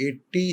80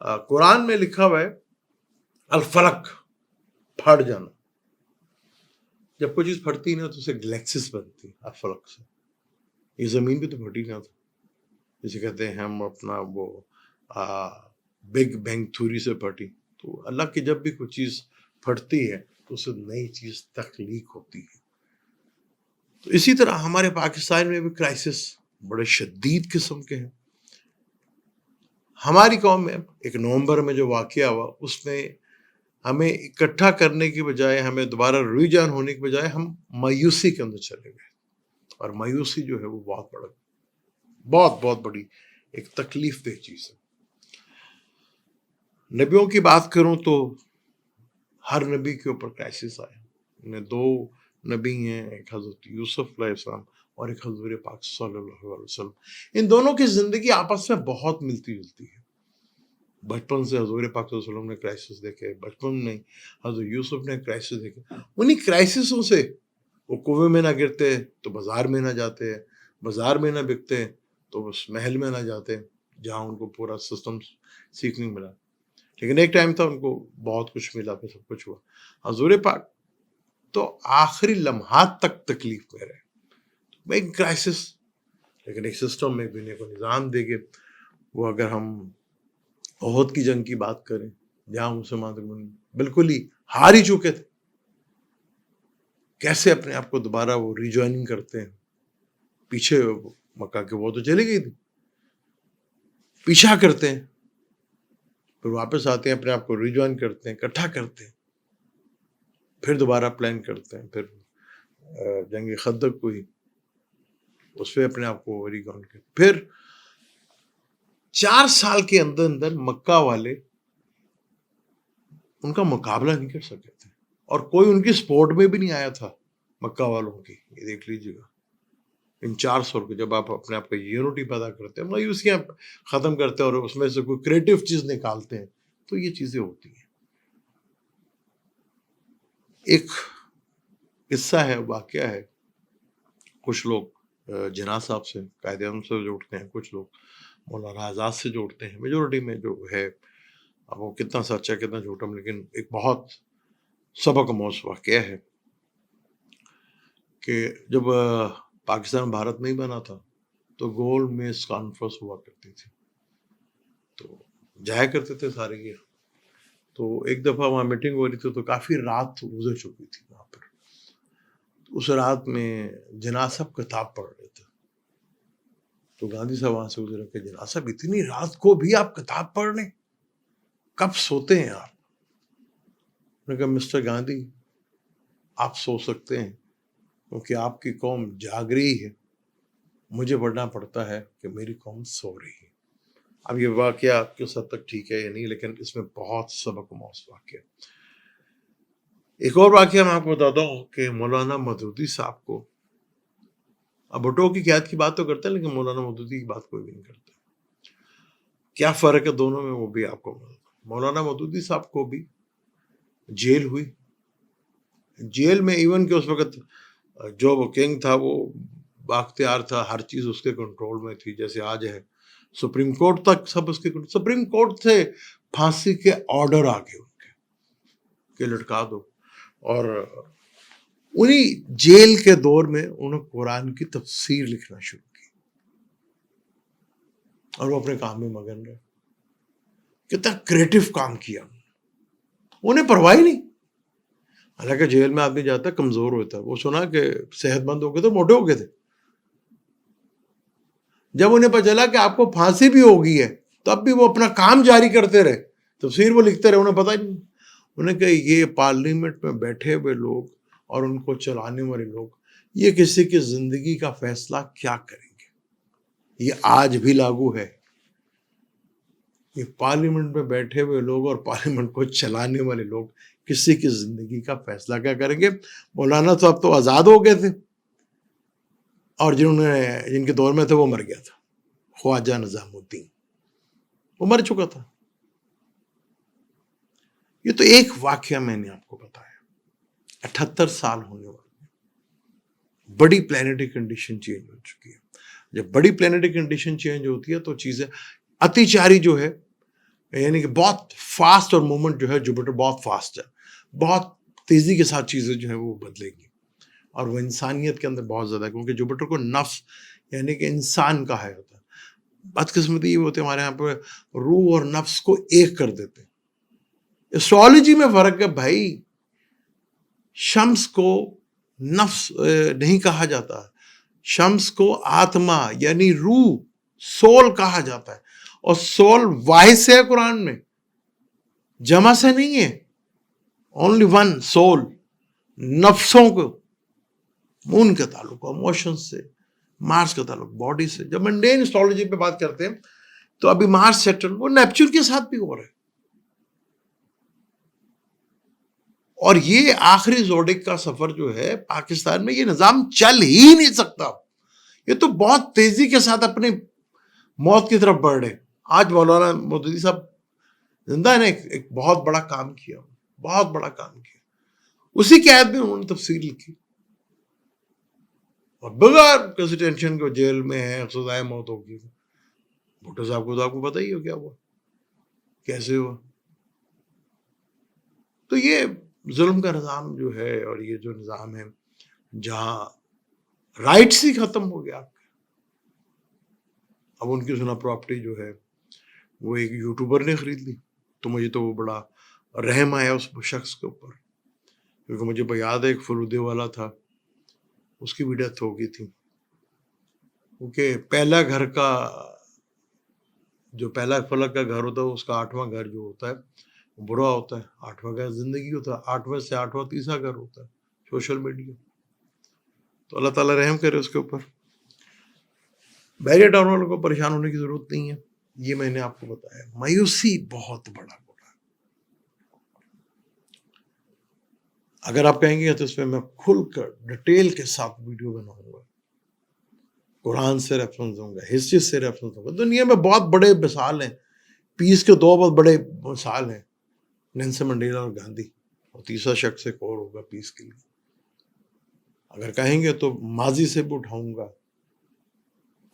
قرآن میں لکھا ہوا ہے الفلق، پھٹ جانا. جب کوئی چیز پھٹتی ہے نا تو اسے گلیکسس بنتی ہے الفلق سے. یہ زمین بھی تو پھٹی نہ تھا، جسے کہتے ہیں ہم اپنا وہ بگ بینگ تھیوری سے پھٹی. تو اللہ کی جب بھی کوئی چیز پھٹتی ہے تو اسے نئی چیز تخلیق ہوتی ہے. تو اسی طرح ہمارے پاکستان میں بھی کرائسس بڑے شدید قسم کے ہیں. ہماری قوم میں 1 نومبر میں جو واقعہ ہوا اس میں ہمیں اکٹھا کرنے کی بجائے، ہمیں دوبارہ روئی جان ہونے کی بجائے ہم مایوسی کے اندر چلے گئے. اور مایوسی جو ہے وہ بہت بڑی ایک تکلیف دہ چیز ہے. نبیوں کی بات کروں تو ہر نبی کے اوپر کرائسس آئے. ان میں 2 نبی ہیں، ایک حضرت یوسف علیہ السلام اور ایک حضور پاک صلی اللہ علیہ وسلم. ان دونوں کی زندگی آپس میں بہت ملتی جلتی ہے. بچپن سے حضور پاک صلی اللہ علیہ وسلم نے کرائسس دیکھے، بچپن میں حضرت یوسف نے کرائسس دیکھے. انہی کرائسسوں سے وہ کنویں میں نہ گرتے تو بازار میں نہ جاتے، بازار میں نہ بکتے تو اس محل میں نہ جاتے جہاں ان کو پورا سسٹم سیکھنے ملا. لیکن ایک ٹائم تھا ان کو بہت کچھ ملا، پھر سب کچھ ہوا. حضور پاک تو آخری لمحات تک تکلیف میں رہے. ایک کرائسس، لیکن ایک سسٹم میں بھی کو نظام دے کے وہ، اگر ہم احد کی جنگ کی بات کریں جہاں مسلمان بالکل ہی ہار ہی چکے تھے، کیسے اپنے آپ کو دوبارہ وہ ریجوائننگ کرتے ہیں. پیچھے مکہ کے وہ تو چلی گئی تھی، پیچھا کرتے ہیں، پھر واپس آتے ہیں، اپنے آپ کو ریجوائن کرتے ہیں، اکٹھا کرتے ہیں، پھر دوبارہ پلان کرتے ہیں. پھر جنگ خندق ہوئی، اس پہ اپنے آپ کو ریجوائن کرتے. پھر 4 سال کے اندر مکہ والے ان کا مقابلہ نہیں کر سکے تھے، اور کوئی ان کی سپورٹ میں بھی نہیں آیا تھا مکہ والوں کی. یہ دیکھ لیجیے گا ان 4 سال کو جب آپ اپنے آپ کو یونٹی پیدا کرتے ہیں، مایوسیاں ختم کرتے ہیں اور اس میں سے کوئی کریٹو چیز نکالتے ہیں، تو یہ چیزیں ہوتی ہیں. ایک قصہ ہے، واقعہ ہے. کچھ لوگ جناح صاحب سے، قائد اعظم سے جوڑتے ہیں، کچھ لوگ مولانا آزاد سے جوڑتے ہیں. میجورٹی میں جو ہے، اب وہ کتنا سچا کتنا جھوٹا، لیکن ایک بہت سبق آموز واقعہ ہے کہ جب پاکستان بھارت نہیں بنا تھا تو گول میز کانفرنس ہوا کرتی تھی، تو جایا کرتے تھے سارے. یہ تو ایک دفعہ وہاں میٹنگ ہو رہی تھی تو کافی رات گزر چکی تھی وہاں پر. اس رات میں جناح صاحب کتاب پڑھ رہے تھے، تو گاندھی صاحب وہاں سے گزرے کہ جناح صاحب اتنی رات کو بھی آپ کتاب پڑھ رہے ہیں، کب سوتے ہیں آپ؟ نے کہا مسٹر گاندھی آپ سو سکتے ہیں کیونکہ آپ کی قوم جاگ رہی ہے، مجھے پڑھنا پڑتا ہے کہ میری قوم سو رہی ہے. اب یہ واقعہ کس حد تک ٹھیک ہے یا نہیں، لیکن اس میں بہت سبق آموز واقعہ. ایک اور واقعہ میں آپ کو بتاتا ہوں کہ مولانا مودودی صاحب کو، اب بھٹو کی قیادت کی بات تو کرتے ہیں لیکن مولانا مودودی کی بات کوئی بھی نہیں کرتا. کیا فرق ہے دونوں میں وہ بھی آپ کو بتاتا ہوں. مولانا مودودی صاحب کو بھی جیل ہوئی. جیل میں ایون کہ اس وقت جو وہ کنگ تھا وہ بااختیار تھا، ہر چیز اس کے کنٹرول میں تھی، جیسے آج ہے سپریم کورٹ تک سب اس کے سپریم کورٹ سے پھانسی کے آرڈر آ گئے ان کے کہ لٹکا دو. اور انہی جیل کے دور میں انہوں نے قرآن کی تفسیر لکھنا شروع کی اور وہ اپنے کام میں مگن رہے. کتنا کریٹو کام کیا انہیں پرواہ نہیں. حالانکہ جیل میں آدمی جاتا کمزور ہوتا ہے، وہ سنا کہ صحت مند ہو گئے تو موٹے ہو گئے تھے. جب انہیں پتہ چلا کہ آپ کو پھانسی بھی ہو گئی ہے تب بھی وہ اپنا کام جاری کرتے رہے، تفسیر وہ لکھتے رہے. انہیں پتہ ہی نہیں. انہیں کہ یہ پارلیمنٹ میں بیٹھے ہوئے لوگ اور ان کو چلانے والے لوگ یہ کسی کی زندگی کا فیصلہ کیا کریں گے. یہ آج بھی لاگو ہے. یہ پارلیمنٹ میں بیٹھے ہوئے لوگ اور پارلیمنٹ کو چلانے والے لوگ کسی کی زندگی کا فیصلہ کیا کریں گے. مولانا صاحب تو آزاد ہو گئے تھے اور جن کے دور میں تھے وہ مر گیا تھا. خواجہ نظام الدین وہ مر چکا تھا. یہ تو ایک واقعہ میں نے آپ کو بتایا. 78 سال ہونے والے، بڑی پلانیٹری کنڈیشن چینج ہو چکی ہے. جب بڑی پلانیٹری کنڈیشن چینج ہوتی ہے تو چیزیں اتیچاری جو ہے یعنی کہ بہت فاسٹ اور مومنٹ جو ہے جوپیٹر بہت فاسٹ ہے, بہت تیزی کے ساتھ چیزیں جو ہیں وہ بدلیں گی, اور وہ انسانیت کے اندر بہت زیادہ ہے, کیونکہ جوپیٹر کو نفس یعنی کہ انسان کا ہے ہوتا ہے. بدقسمتی یہ ہوتے ہمارے یہاں پہ روح اور نفس کو ایک کر دیتے. ایسٹرالوجی میں فرق ہے بھائی, شمس کو نفس نہیں کہا جاتا, شمس کو آتما یعنی روح سول کہا جاتا ہے, اور سول واحد سے ہے قرآن میں, جمع سے نہیں ہے, اونلی ون سول. نفسوں کو مون کا تعلق ایموشن سے, مارس کا تعلق باڈی سے. جب منڈین اسٹرالوجی پہ بات کرتے ہیں تو ابھی مارس سیٹرن وہ نیپچون کے ساتھ بھی ہو رہا ہے, اور یہ آخری زوڈک کا سفر جو ہے پاکستان میں, یہ نظام چل ہی نہیں سکتا. یہ تو بہت تیزی کے ساتھ اپنی موت کی طرف بڑھ رہے. آج مولانا مودودی صاحب زندہ نے ایک بہت بڑا کام کیا, بہت بڑا کام کیا. اسی قید میں انہوں نے تفسیر لکھی, اور بغیر کسی ٹینشن کو جیل میں ہے, سزائے موت ہوگی. بھٹو صاحب کو تو آپ کو پتہ ہی ہو کیا ہوا, کیسے ہوا. تو یہ ظلم کا نظام جو ہے, اور یہ جو نظام ہے جہاں رائٹس ہی ختم ہو گیا آپ کے. اب ان کی سنا پراپرٹی جو ہے وہ ایک یوٹیوبر نے خرید لی, تو مجھے تو وہ بڑا رحم آیا اس شخص کے اوپر, کیونکہ مجھے یاد ہے ایک فرودے والا تھا, اس کی بھی ڈیتھ ہو گئی تھی. کیونکہ پہلا گھر کا جو پہلا فلک کا گھر ہوتا ہے اس کا 8واں گھر جو ہوتا ہے برا ہوتا ہے. 8واں گھر زندگی ہوتا ہے, 8واں سے 8واں تیسرا گھر ہوتا ہے سوشل میڈیا. تو اللہ تعالیٰ رحم کرے اس کے اوپر. بیریئر ٹاؤن والوں کو پریشان ہونے کی ضرورت نہیں ہے, یہ میں نے آپ کو بتایا. مایوسی بہت بڑا بڑا, اگر آپ کہیں گے تو اس میں میں کھل کر ڈیٹیل کے ساتھ ویڈیو بناؤں گا, قرآن سے ریفرنس دوں گا, ہسٹری سے ریفرنس دوں گا. دنیا میں بہت بڑے مثال ہیں, پیس کے 2 بہت بڑے مثال ہیں, نیلسن منڈیلا اور گاندھی, اور تیسرا شخص ایک اور ہوگا پیس کے لیے. اگر کہیں گے تو ماضی سے بھی اٹھاؤں گا,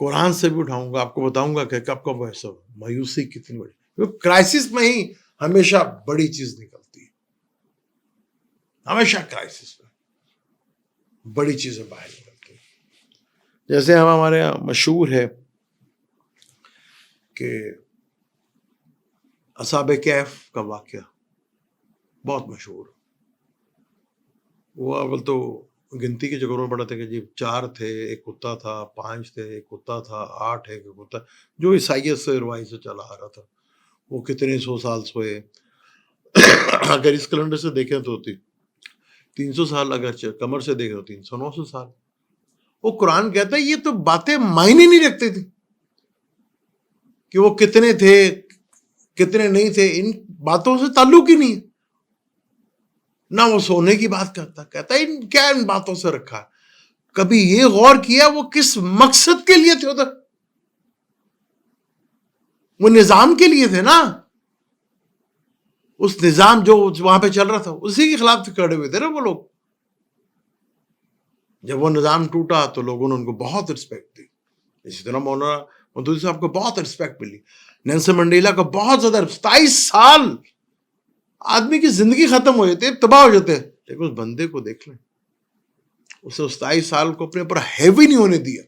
قرآن سے بھی اٹھاؤں گا, آپ کو بتاؤں گا کہ کب کب ایسا مایوسی کتنی بڑی, کیونکہ کرائسس میں ہی ہمیشہ بڑی چیز نکلتی ہے, ہمیشہ کرائسس میں بڑی چیزیں باہر نکلتی ہیں. جیسے ہمارے یہاں مشہور ہے کہ اصحاب کہف کا واقعہ بہت مشہور. وہ اول تو گنتی کے چکروں میں پڑا تھا کہ جی 4 تھے, ایک کتا تھا, 5 تھے, ایک کتا تھا, 8 ہے, ایک کتا, جو عیسائیت سے روایت سے چلا آ رہا تھا. وہ کتنے 100 سال سوئے. اگر اس کیلنڈر سے دیکھیں تو 300 سال, اگر کمر سے دیکھیں تو 309 سال. وہ قرآن کہتا ہے یہ تو باتیں معنی نہیں رکھتے تھے کہ وہ کتنے تھے کتنے نہیں تھے, ان باتوں سے تعلق ہی نہیں. نہ وہ سونے کی بات کرتا, کہتا ہے کیا ان باتوں سے رکھا. کبھی یہ غور کیا وہ کس مقصد کے لیے تھے ادھر, وہ نظام کے لیے تھے نا, اس نظام جو وہاں پہ چل رہا تھا اسی کے خلاف کھڑے ہوئے تھے نا وہ لوگ. جب وہ نظام ٹوٹا تو لوگوں نے ان کو بہت رسپیکٹ دی. اسی طرح مولانا مودودی صاحب کو بہت رسپیکٹ ملی, نیلسن منڈیلا کو بہت زیادہ. 27 سال آدمی کی زندگی ختم ہو جاتی ہے, تباہ ہو جاتے ہیں, لیکن اس بندے کو دیکھ لیں, اسے 27 سال کو اپنے اوپر ہیوی نہیں ہونے دیا,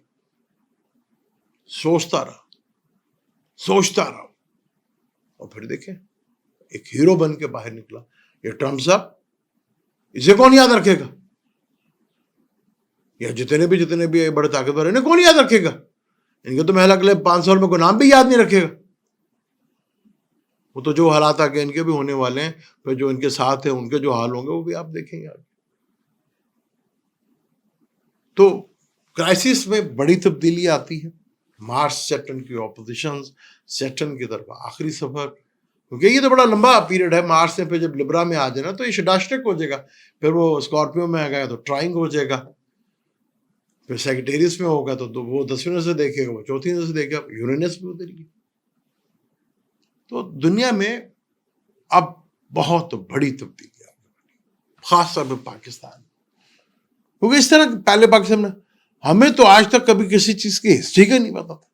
سوچتا رہا, اور پھر دیکھیں ایک ہیرو بن کے باہر نکلا. یہ ٹرمپ صاحب, اسے کون یاد رکھے گا, یا جتنے بھی بڑے طاقتور ہیں انہیں کون یاد رکھے گا. ان کے تو محل اگلے 5 سال میں کوئی نام بھی یاد نہیں رکھے گا. وہ تو جو حالات آگے ان کے بھی ہونے والے ہیں, پھر جو ان کے ساتھ ہیں ان کے جو حال ہوں گے وہ بھی آپ دیکھیں گے. تو کرائسس میں بڑی تبدیلی آتی ہے. مارس سیٹرن کی اپوزیشن, سیٹرن کی طرف آخری سفر, کیونکہ یہ تو بڑا لمبا پیریڈ ہے. مارس سے پھر جب لبرا میں آ جائے نا تو یہ شڈاشٹک ہو جائے گا, پھر وہ اسکارپیو میں آ گیا تو ٹرائنگ ہو جائے گا, پھر سیکٹیریس میں ہوگا تو وہ 10ویں سے دیکھے گا, وہ 4تھی سے دیکھے گا, یورینس بھی ادھر ہی. تو دنیا میں اب بہت بڑی تبدیلی آ گئی, خاص طور پہ پاکستان, کیونکہ اس طرح پہلے پاکستان میں ہمیں تو آج تک کبھی کسی چیز کی ہسٹری کا نہیں پتا تھا,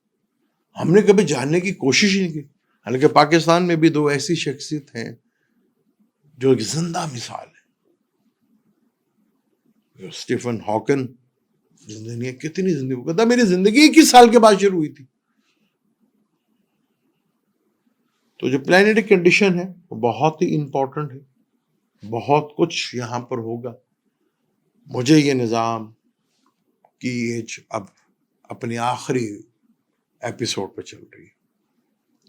ہم نے کبھی جاننے کی کوشش ہی نہیں کی. حالانکہ پاکستان میں بھی دو ایسی شخصیت ہیں جو ایک زندہ مثال ہے. اسٹیفن ہاکن زندگی کتنی زندگی، وہ کہتا میری زندگی 21 سال کے بعد شروع ہوئی تھی. تو جو پلانیٹک کنڈیشن ہے وہ بہت ہی امپورٹنٹ ہے. بہت کچھ یہاں پر ہوگا. مجھے یہ نظام کی ایج اب اپنی آخری ایپیسوڈ پہ چل رہی ہے.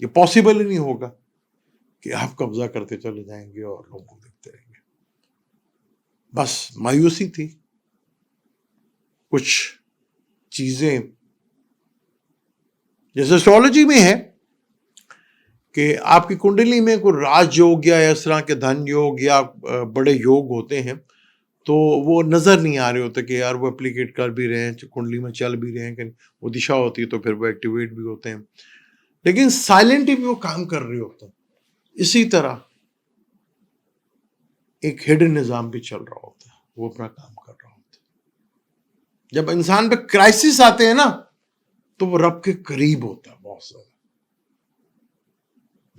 یہ پاسبل ہی نہیں ہوگا کہ آپ قبضہ کرتے چلے جائیں گے اور لوگوں کو دیکھتے رہیں گے. بس مایوسی تھی. کچھ چیزیں جیسے اسٹرالوجی میں ہے کہ آپ کی کنڈلی میں کوئی راج یوگ یا اس طرح کے دھن یوگ یا بڑے یوگ ہوتے ہیں تو وہ نظر نہیں آ رہے ہوتے کہ یار وہ اپلیکیٹ کر بھی رہے ہیں، کنڈلی میں چل بھی رہے ہیں، کہ وہ دشا ہوتی ہے تو پھر وہ ایکٹیویٹ بھی ہوتے ہیں، لیکن سائلنٹلی بھی وہ کام کر رہے ہوتے ہیں. اسی طرح ایک ہڈن نظام بھی چل رہا ہوتا ہے، وہ اپنا کام کر رہا ہوتا ہے. جب انسان پہ کرائسس آتے ہیں نا تو وہ رب کے قریب ہوتا ہے بہت زیادہ.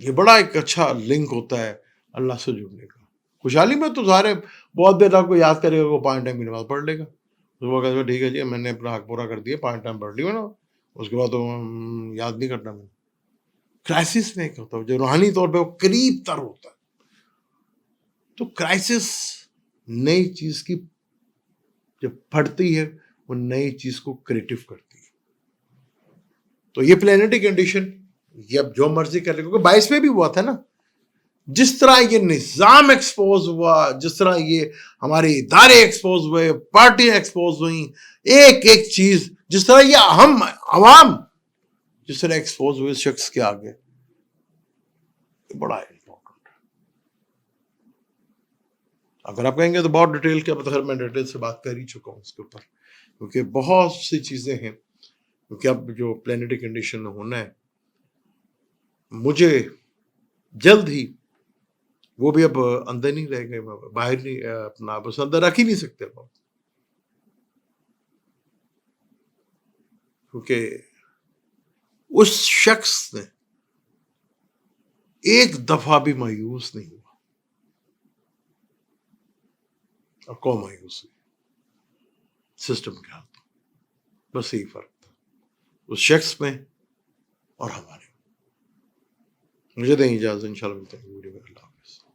یہ بڑا ایک اچھا لنک ہوتا ہے اللہ سے جڑنے کا. خوشحالی میں تو سارے بہت دیر تک کو یاد کرے گا، وہ 5 ٹائم کی نماز پڑھ لے گا، وہ کہتے ٹھیک ہے جی میں نے اپنا حق پورا کر دیا، 5 ٹائم پڑھ لیا نا، اس کے بعد تو یاد نہیں کرنا. میں کرائسس میں ہوتا ہے جو روحانی طور پہ وہ قریب تر ہوتا ہے. تو کرائسس نئی چیز کی جب پھٹتی ہے وہ نئی چیز کو کریٹو کرتی ہے. تو یہ پلانیٹری کنڈیشن یہ اب جو مرضی کر لے، کیونکہ 22 میں بھی ہوا تھا نا، جس طرح یہ نظام ایکسپوز ہوا، جس طرح یہ ہمارے ادارے ایکسپوز ہوئے، پارٹیاں ایکسپوز ہوئیں، ایک ایک چیز جس طرح یہ ہم عوام جس طرح ایکسپوز ہوئے شخص کے آگے، بڑا امپورٹنٹ ہے. اگر آپ کہیں گے تو بہت ڈیٹیل کیا بتا، میں ڈیٹیل سے بات کر ہی چکا ہوں اس کے اوپر، کیونکہ بہت سی چیزیں ہیں. کیونکہ اب جو پلانیٹری کنڈیشن میں ہونا ہے مجھے جلد ہی، وہ بھی اب اندر نہیں رہ گئے، باہر نہیں، اپنا بس اندر رکھ ہی نہیں سکتے بہت، کیونکہ اس شخص نے ایک دفعہ بھی مایوس نہیں ہوا اور کون مایوس ہوئی سسٹم کے ہاتھ. بس یہی فرق تھا اس شخص میں اور ہمارے. مجھے دیں اجازت، انشاءاللہ ملتے ہیں ویڈیو میں. اللہ